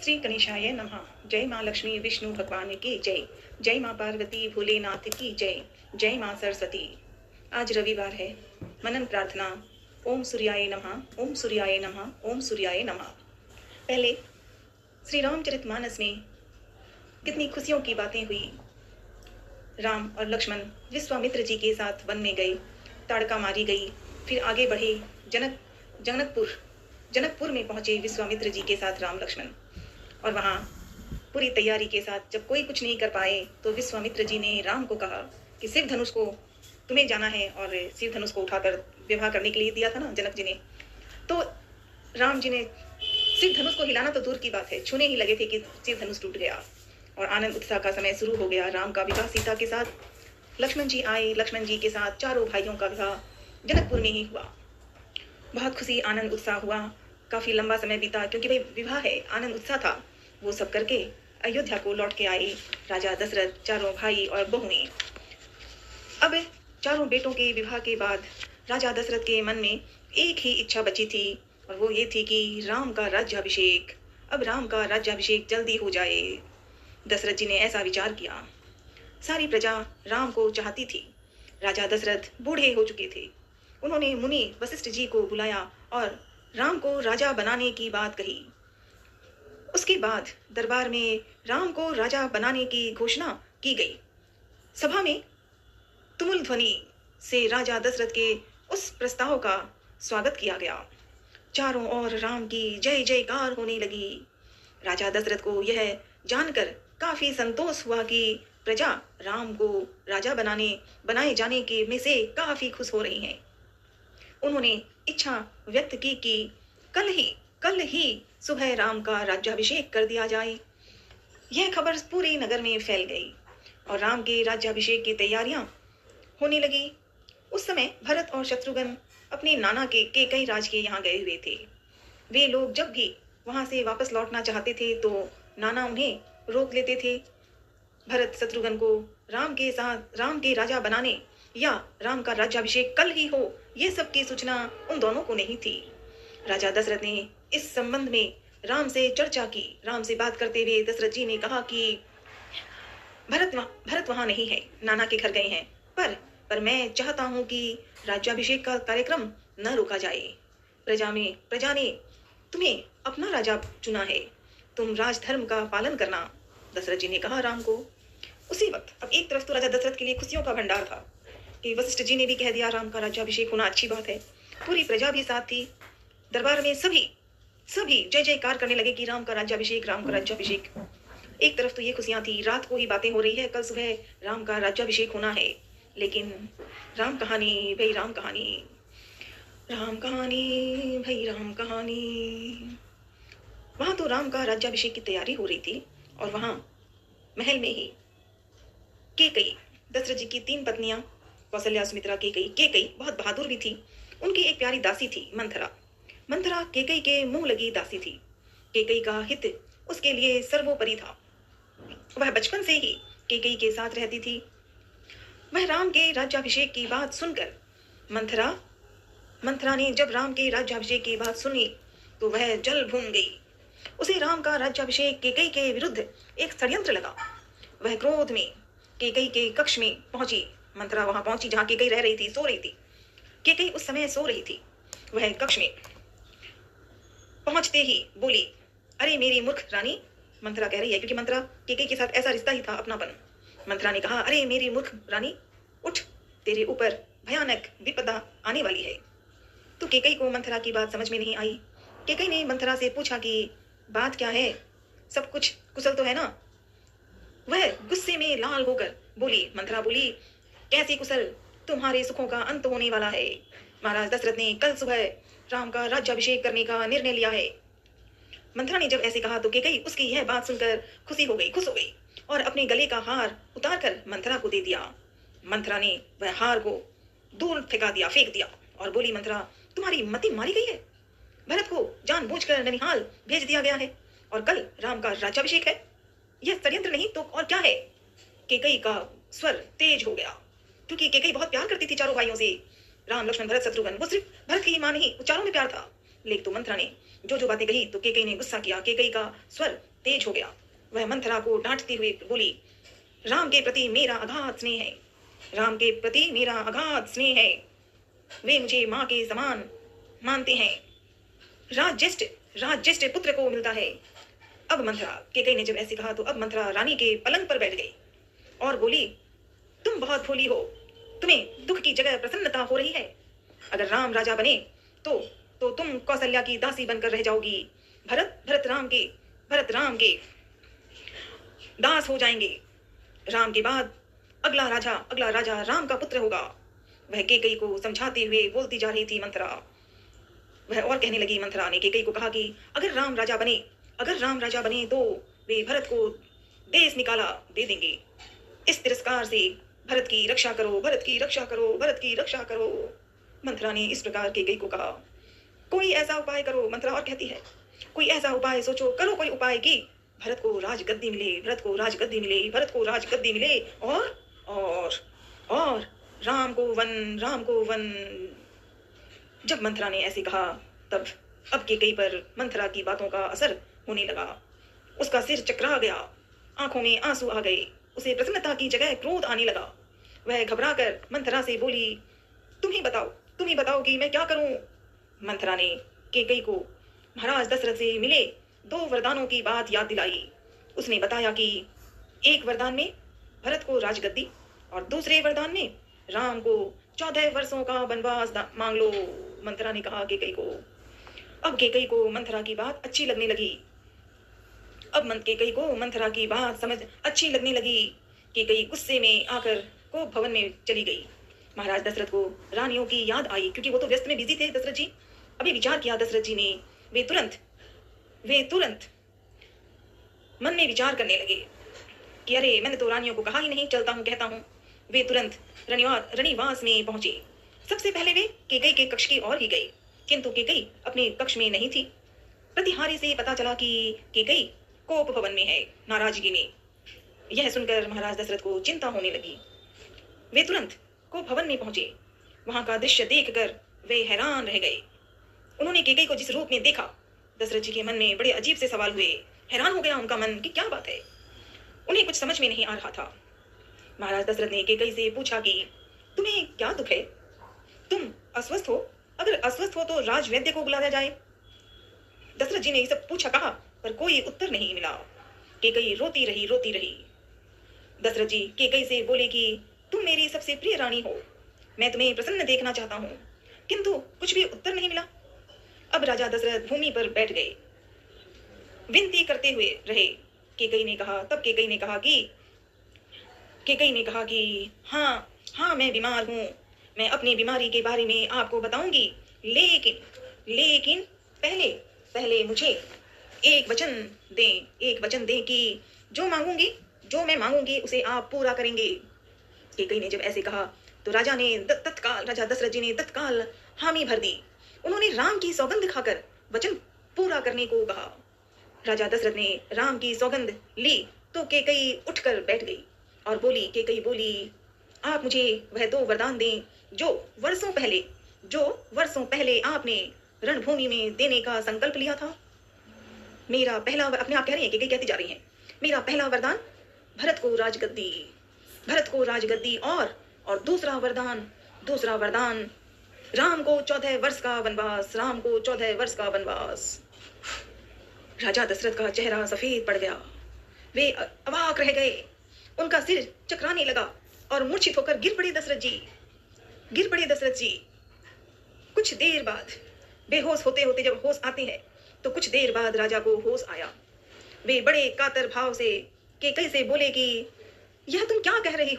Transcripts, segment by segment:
श्री गणेशाय नमः। जय माँ लक्ष्मी विष्णु भगवान की जय। जय माँ पार्वती भोलेनाथ की जय। जय माँ सरस्वती। आज रविवार है। मनन प्रार्थना। ओम सूर्याय नमः, ओम सूर्याय नमः, ओम सूर्याय नमः। पहले श्री रामचरितमानस में कितनी खुशियों की बातें हुई। राम और लक्ष्मण विश्वामित्र जी के साथ वन में गए, ताड़का मारी गई, फिर आगे बढ़े जनकपुर में पहुंचे विश्वामित्र जी के साथ राम लक्ष्मण। और वहाँ पूरी तैयारी के साथ जब कोई कुछ नहीं कर पाए तो विश्वामित्र जी ने राम को कहा कि शिव धनुष को तुम्हें जाना है, और शिव धनुष को उठाकर विवाह करने के लिए दिया था ना जनक जी ने। तो राम जी ने शिव धनुष को हिलाना तो दूर की बात है, छूने ही लगे थे कि शिव धनुष टूट गया और आनंद उत्साह का समय शुरू हो गया। राम का विवाह सीता के साथ। लक्ष्मण जी आए, लक्ष्मण जी के साथ चारों भाइयों का विवाह जनकपुर में ही हुआ। बहुत खुशी आनंद उत्साह हुआ, काफी लंबा समय बीता, क्योंकि भाई विवाह है, आनंद उत्साह था। वो सब करके अयोध्या को लौट के आए राजा दशरथ, चारों भाई और बहुएं। अब चारों बेटों के विवाह के बाद राजा दशरथ के मन में एक ही इच्छा बची थी, और वो ये थी कि राम का राज्याभिषेक, अब राम का राज्याभिषेक जल्दी हो जाए। दशरथ जी ने ऐसा विचार किया। सारी प्रजा राम को चाहती थी। राजा दशरथ बूढ़े हो चुके थे। उन्होंने मुनि वशिष्ठ जी को बुलाया और राम को राजा बनाने की बात कही। उसके बाद दरबार में राम को राजा बनाने की घोषणा की गई। सभा में तुमुल ध्वनि से राजा दशरथ के उस प्रस्ताव का स्वागत किया गया। चारों ओर राम की जय जयकार होने लगी। राजा दशरथ को यह जानकर काफी संतोष हुआ कि प्रजा राम को राजा बनाए जाने के में से काफी खुश हो रही हैं। उन्होंने इच्छा व्यक्त की कि कल ही सुबह राम का राज्याभिषेक कर दिया जाए। यह खबर पूरे नगर में फैल गई और राम के राज्याभिषेक की तैयारियां होने लगी। उस समय भरत और शत्रुघ्न अपने नाना के कई राज के यहाँ गए हुए थे। वे लोग जब भी वहां से वापस लौटना चाहते थे तो नाना उन्हें रोक लेते थे। भरत शत्रुघ्न को राम के राजा बनाने या राम का राज्याभिषेक कल ही हो, ये सब की सूचना उन दोनों को नहीं थी। राजा दशरथ ने इस संबंध में राम से चर्चा की। राम से बात करते हुए दशरथ जी ने कहा कि भरत वहां नहीं है, नाना के घर गए हैं, पर मैं चाहता हूं कि राज्याभिषेक का कार्यक्रम न रोका जाए। प्रजा ने तुम्हें अपना राजा चुना है, तुम राजधर्म का पालन करना, दशरथ जी ने कहा राम को। उसी वक्त अब एक तरफ तो राजा दशरथ के लिए खुशियों का भंडार था कि वशिष्ठ जी ने भी कह दिया राम का राज्याभिषेक होना अच्छी बात है। पूरी प्रजा भी साथ थी। दरबार में सभी जय जयकार करने लगे कि राम का राज्याभिषेक, राम का राज्याभिषेक। एक तरफ तो ये खुशियां थी, रात को ही बातें हो रही है कल सुबह राम का राज्याभिषेक होना है। लेकिन राम कहानी भाई राम कहानी वहां तो राम का राज्याभिषेक की तैयारी हो रही थी और वहां महल में ही केकई, दशरथ जी की 3 पत्नियां, कौशल्या, सुमित्रा, केकई बहुत बहादुर भी थी। उनकी एक प्यारी दासी थी मंथरा केकई के मुंह लगी दासी थी। केकई का हित उसके लिए सर्वोपरि था। वह बचपन से ही केकई के साथ रहती थी। वह राम के राज्याभिषेक की बात सुनकर मंथरा ने जब राम के राज्याभिषेक की बात सुनी तो वह जल भून गई। उसे राम का राज्याभिषेक केकई के विरुद्ध एक षड्यंत्र लगा। वह क्रोध में केकई के कक्ष में पहुंची। मंथरा वहां पहुंची जहां केकई रह रही थी, सो रही थी। केकई उस समय सो रही थी। वह कक्ष में पहुंचते ही बोली, अरे मेरी मूर्ख रानी, मंथरा कह रही है क्योंकि मंथरा केकई के साथ ऐसा रिश्ता ही था, अपनापन। मंथरा ने कहा, अरे मेरी मूर्ख रानी, उठ, तेरे ऊपर भयानक विपदा आने वाली है। तो केकई को मंथरा की बात समझ में नहीं आई। केकई ने मंथरा से पूछा कि बात क्या है, सब कुछ कुशल तो है ना? वह गुस्से में लाल होकर बोली। मंथरा बोली, कैसी कुशल, तुम्हारे सुखों का अंत होने वाला है। महाराज दशरथ ने कल सुबह राम का राज्याभिषेक करने का निर्णय लिया है। मंथरा ने जब ऐसे कहा तो केकई उसकी यह बात सुनकर खुश हो गई और अपने गले का हार उतारकर मंथरा को दे दिया। मंथरा ने वह हार को दूर फेंक दिया और बोली, मंथरा, तुम्हारी मति मारी गई है। भरत को जानबूझकर ननिहाल भेज दिया गया है और कल राम का राज्याभिषेक है। यह षड्यंत्र नहीं तो और क्या है? केकई का स्वर तेज हो गया, क्योंकि केकई बहुत प्यार करती थी चारों भाइयों से, राम, लक्ष्मण, भरत, शत्रुघ्न। वो सिर्फ भरत की ही मां नहीं, वो चारों में प्यार था। लेकिन तो मंथरा ने जो जो बातें कही तो केकई ने गुस्सा किया। केकई का स्वर तेज हो गया। वह मंथरा को डांटती हुई बोली, राम के प्रति मेरा अगाध स्नेह है, राम के प्रति मेरा अगाध स्नेह है। वे मुझे माँ के समान मानते हैं। राज ज्येष्ठ पुत्र को मिलता है। अब मंथरा, केकई ने जब ऐसे कहा तो अब मंथरा रानी के पलंग पर बैठ गई और बोली, तुम बहुत भोली हो, तुम्हें दुख की जगह प्रसन्नता हो रही है। अगर राम राजा बने तो तुम कौशल्या की दासी बनकर रह जाओगी। भरत राम के दास हो जाएंगे। राम के बाद अगला राजा राम का पुत्र होगा। वह केकई को समझाते हुए बोलती जा रही थी मंथरा। वह और कहने लगी, मंथरा ने केकई को कहा कि अगर राम राजा बने तो वे भरत को देश निकाला दे देंगे। इस तिरस्कार से भरत की रक्षा करो। मंथरा ने इस प्रकार केकई को कहा। कोई ऐसा उपाय करो, मंथरा और कहती है, कोई ऐसा उपाय सोचो, करो कोई उपाय कि भरत को राजगद्दी मिले और राम को वन। जब मंथरा ने ऐसे कहा तब अब केकई पर मंथरा की बातों का असर होने लगा। उसका सिर चकरा गया, आंखों में आंसू आ गए, उसे प्रसन्नता की जगह क्रोध आने लगा। वह घबराकर मंथरा से बोली, तुम ही बताओ कि मैं क्या करूं। मंथरा ने केकई को महाराज दशरथ से मिले 2 वरदानों की बात याद दिलाई। उसने बताया कि एक वरदान में भरत को राजगद्दी और दूसरे वरदान में राम को 14 वर्षों का वनवास मांग लो। मंथरा ने कहा केकई को। अब केकई को मंथरा की बात अच्छी लगने लगी। अच्छी लगने लगी। केकई गुस्से में आकर को भवन में चली गई। महाराज दशरथ को रानियों की याद आई, क्योंकि वो तो व्यस्त में बिजी थे दशरथ जी। अभी विचार किया दशरथ जी ने। वे तुरंत मन में विचार करने लगे कि अरे मैंने तो रानियों को कहा ही नहीं, चलता हूँ कहता हूँ। वे तुरंत रनिवास में पहुंचे। सबसे पहले वे केकई के कक्ष की ओर ही गए, किंतु केकई अपने कक्ष में नहीं थी। प्रतिहारी से पता चला कि केकई कोप भवन में है, नाराजगी में। यह सुनकर महाराज दशरथ को चिंता होने लगी। वे तुरंत कोप भवन में पहुंचे। वहां का दृश्य देखकर वे हैरान रह गए। उन्होंने केकई को जिस रूप में देखा, दशरथ जी के मन में बड़े अजीब से सवाल हुए। हैरान हो गया उनका मन कि क्या बात है। उन्हें कुछ समझ में नहीं आ रहा था। महाराज दशरथ ने केकई से पूछा कि तुम्हें क्या दुख है, तुम अस्वस्थ हो? अगर अस्वस्थ हो तो राजवैद्य को बुलाया जाए। दशरथ जी ने ये सब पूछा कहा, पर कोई उत्तर नहीं मिला। केकई रोती रही। दशरथ जी केकई से बोले कि तुम मेरी सबसे प्रिय रानी हो, मैं तुम्हें प्रसन्न देखना चाहता हूँ, किंतु कुछ भी उत्तर नहीं मिला। अब राजा दशरथ भूमि पर बैठ गए, विनती करते हुए रहे। केकई ने कहा कि हाँ मैं बीमार हूँ, मैं अपनी बीमारी के बारे में आपको बताऊंगी, लेकिन पहले मुझे एक वचन दें कि जो मैं मांगूंगी उसे आप पूरा करेंगे। केकई ने जब ऐसे कहा तो राजा दशरथ जी ने तत्काल हामी भर दी। उन्होंने राम की सौगंध खाकर वचन पूरा करने को कहा। राजा दशरथ ने राम की सौगंध ली तो केकई उठकर बैठ गई और केकई बोली, आप मुझे वह 2 वरदान दें जो वर्षों पहले आपने रणभूमि में देने का संकल्प लिया था। मेरा पहला, अपने आप कह रही है, केकई कहती जा रही है, मेरा पहला वरदान भरत को राजगद्दी और दूसरा वरदान राम को 14 वर्ष का वनवास। राजा दशरथ का चेहरा सफेद पड़ गया। वे अवाक रह गए। उनका सिर चकराने लगा और मूर्छित होकर गिर पड़े दशरथ जी। कुछ देर बाद, बेहोश होते जब होश आते हैं तो कुछ देर बाद राजा को होश आया। वे बड़े कातर भाव से केकई से बोले कि यह तुम क्या कह रही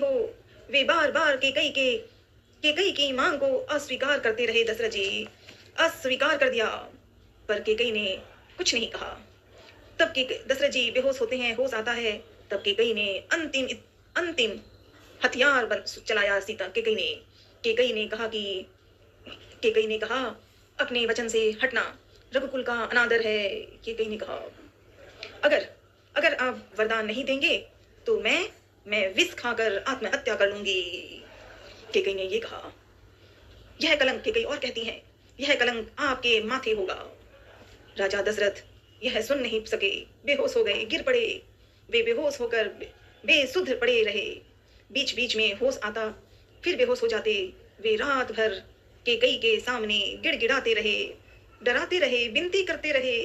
हो। वे बार केकई की मांग को अस्वीकार करते रहे। दशरथ जी अस्वीकार कर दिया, पर केकई ने कुछ नहीं कहा। तब दशरथ जी बेहोश होते हैं, होश आता है, तब केकई ने अंतिम हथियार चलाया। सीता केकई ने कहा अपने वचन से हटना रघुकुल का अनादर है। केकई ने कहा, अगर आप वरदान नहीं देंगे तो मैं विष खाकर आत्महत्या कर लूंगी। केकई ने ये कहा। यह कलंक, केकई और कहती है, यह कलंक आपके माथे होगा। राजा दशरथ यह सुन नहीं सके, बेहोश हो गए, गिर पड़े। वे बेहोश होकर बेसुध पड़े रहे। बीच बीच में होश आता, फिर बेहोश हो जाते। वे रात भर कैकेयी के सामने गिड़गिड़ाते रहे, डराते रहे, विनती करते रहे,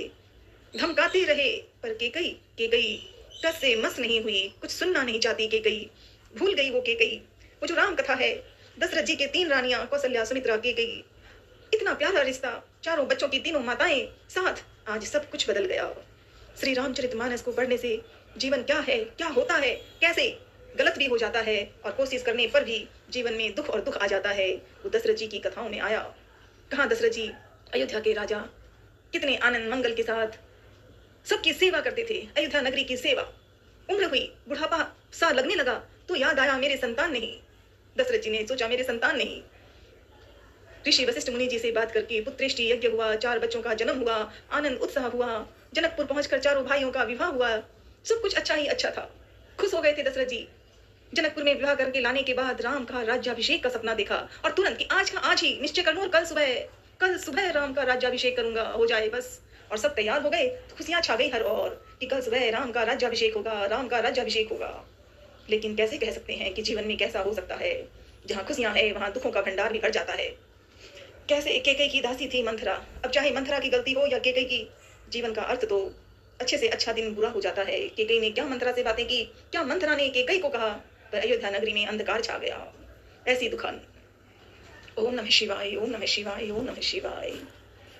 धमकाते रहे। पर कैकेयी टस से मस नहीं हुई, कुछ सुनना नहीं चाहती। कैकेयी भूल गई वो कैकेयी, वो जो राम कथा है। दशरथ जी के 3 रानियां, कौशल्या, सुमित्रा, कैकेयी, इतना प्यारा रिश्ता, चारों बच्चों की 3 माताएं साथ। आज सब कुछ बदल गया। श्री रामचरितमानस को पढ़ने से जीवन क्या है, क्या होता है, कैसे गलत भी हो जाता है और कोशिश करने पर भी जीवन में दुख और दुख आ जाता है, वो दशरथ जी की कथाओं में आया। कहाँ दशरथ जी अयोध्या के राजा कितने आनंद मंगल के साथ सबकी सेवा करते थे। अयोध्या नगरी की सेवा। उम्र हुई, बुढ़ापा सा लगने लगा तो याद आया मेरे संतान नहीं। दशरथ जी ने सोचा मेरे संतान नहीं। ऋषि वशिष्ठ मुनि जी से बात करके पुत्रेष्टि यज्ञ हुआ, 4 बच्चों का जन्म हुआ, आनंद उत्साह हुआ। जनकपुर पहुंचकर चारों भाइयों का विवाह हुआ। सब कुछ अच्छा ही अच्छा था। खुश हो गए थे दशरथ जी। जनकपुर में विवाह करके लाने के बाद राम का राज्याभिषेक का सपना देखा और तुरंत कि आज का आज ही निश्चय कर लूं और कल सुबह राम का राज्याभिषेक करूंगा, हो जाए बस। और सब तैयार हो गए तो खुशियां छा गई हर ओर कि कल सुबह राम का राज्याभिषेक होगा, राम का राज्याभिषेक होगा। लेकिन कैसे कह सकते हैं कि जीवन में कैसा हो सकता है, जहाँ खुशियां है वहां दुखों का भंडार भी भर जाता है। कैसे कैकेयी की दासी थी मंथरा। अब चाहे मंथरा की गलती हो या कैकेयी की, जीवन का अर्थ तो अच्छे से अच्छा दिन बुरा हो जाता है। कैकेयी ने क्या मंथरा से बातें की, क्या मंथरा ने कैकेयी को कहा, पर अयोध्या नगरी में अंधकार छा गया। ऐसी दुखान। ओम नमः शिवाय, ओम नमः शिवाय, ओम नमः शिवाय।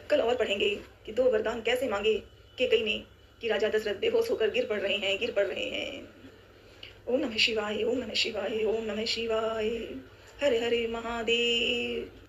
कल और पढ़ेंगे कि 2 वरदान कैसे मांगे कैकेयी ने कि राजा दशरथ बेहोश होकर गिर पड़ रहे हैं। ओम नमः शिवाय, ओम नमः शिवाय, ओम नमः शिवाय। हरे हरे महादेव।